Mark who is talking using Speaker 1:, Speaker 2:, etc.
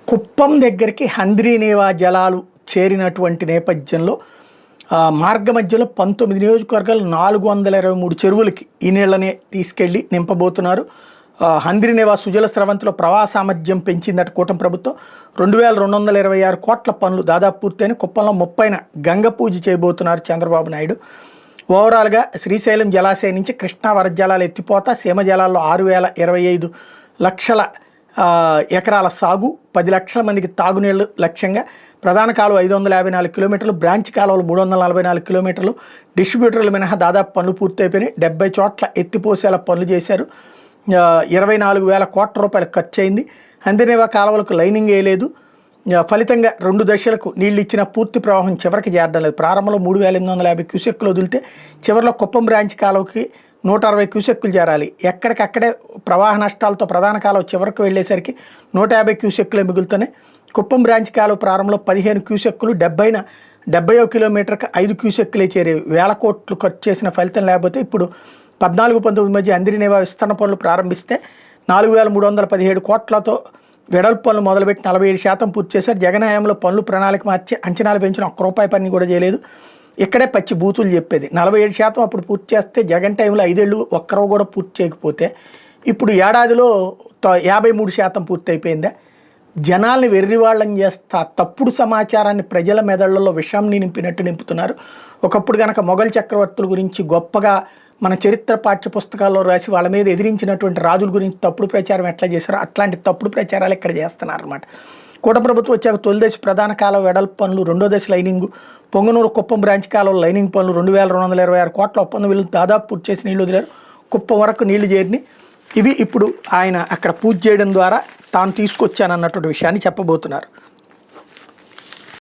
Speaker 1: కుప్పం దగ్గరికి హంద్రీనేవా జలాలు చేరినటువంటి నేపథ్యంలో మార్గ మధ్యలో 19 నియోజకవర్గాలు 423 చెరువులకి ఈ నీళ్ళనే తీసుకెళ్లి నింపబోతున్నారు. హంద్రీనేవా సుజల స్రవంతిలో ప్రవాహ సామర్థ్యం పెంచిందట కూటమి ప్రభుత్వం. 2226 కోట్ల పనులు దాదాపు పూర్తయిన కుప్పంలో 30న గంగ పూజ చేయబోతున్నారు చంద్రబాబు నాయుడు. ఓవరాల్గా శ్రీశైలం జలాశయం నుంచి కృష్ణా వరద జలాలు ఎత్తిపోతా, సీమ జలాల్లో 6025 లక్షల ఎకరాల సాగు, 10 లక్షల మందికి తాగునీళ్లు లక్ష్యంగా. ప్రధాన కాలువ 554 కిలోమీటర్లు, బ్రాంచ్ కాలువలు 344 కిలోమీటర్లు. డిస్ట్రిబ్యూటర్లు మినహా దాదాపు పనులు పూర్తయిపోయినాయి. 70 చోట్ల ఎత్తిపోసేలా పనులు చేశారు. 24,000 కోట్ల రూపాయలు ఖర్చు అయింది. హంద్రీనేవా కాలువలకు లైనింగ్ వేయలేదు. ఫలితంగా 2 దశలకు నీళ్లు ఇచ్చిన పూర్తి ప్రవాహం చివరికి చేరడం లేదు. ప్రారంభంలో 3,850 క్యూసెక్కులు వదిలితే చివరిలో కుప్పం బ్రాంచ్ కాలువకి 160 క్యూసెక్కులు చేరాలి. ఎక్కడికక్కడే ప్రవాహ నష్టాలతో ప్రధాన కాలువ చివరికి వెళ్ళేసరికి 150 క్యూసెక్కులే మిగులుతున్నాయి. కుప్పం బ్రాంచ్ కాలువ ప్రారంభంలో 15 క్యూసెక్కులు, 70వ కిలోమీటర్కి 5 క్యూసెక్కులే చేరేవి. 1000 కోట్లు ఖర్చు చేసిన ఫలితం లేకపోతే ఇప్పుడు 14-19 మధ్య హంద్రీనేవా విస్తరణ పనులు ప్రారంభిస్తే 4,317 కోట్లతో వెడల్పు పనులు మొదలుపెట్టి 47% పూర్తి చేశారు. జగన్ హయాంలో పనులు ప్రణాళిక మార్చి అంచనాలు పెంచిన ₹1 పని కూడా చేయలేదు. ఇక్కడే పచ్చి బూతులు చెప్పేది. 47% అప్పుడు పూర్తి చేస్తే జగన్ టైంలో 5 ఏళ్ళు ఒక్కరో కూడా పూర్తి చేయకపోతే ఇప్పుడు ఏడాదిలో 53% పూర్తి అయిపోయిందా? జనాల్ని వెర్రివాళ్ళని చేస్తా తప్పుడు సమాచారాన్ని ప్రజల మెదళ్లలో విషంని నింపినట్టు నింపుతున్నారు. ఒకప్పుడు కనుక మొఘల్ చక్రవర్తుల గురించి గొప్పగా మన చరిత్ర పాఠ్య పుస్తకాల్లో రాసి వాళ్ళ మీద ఎదిరించినటువంటి రాజుల గురించి తప్పుడు ప్రచారం ఎట్లా చేశారో అట్లాంటి తప్పుడు ప్రచారాలు ఇక్కడ చేస్తున్నారు అన్నమాట. కూటమి ప్రభుత్వం వచ్చాక తొలి దశ ప్రధాన కాలువ వెడల్పు పనులు, 2వ దశ లైనింగ్, పొంగనూరు కుప్పం బ్రాంచ్ కాలువ లైనింగ్ పనులు 2,226 కోట్ల ఒప్పందం వీళ్ళు దాదాపు పూర్తి చేసి నీళ్లు వదిలారు. కుప్పం వరకు నీళ్లు చేరిని. ఇవి ఇప్పుడు ఆయన అక్కడ పూజ చేయడం ద్వారా తాను తీసుకొచ్చానన్నటువంటి విషయాన్ని చెప్పబోతున్నారు.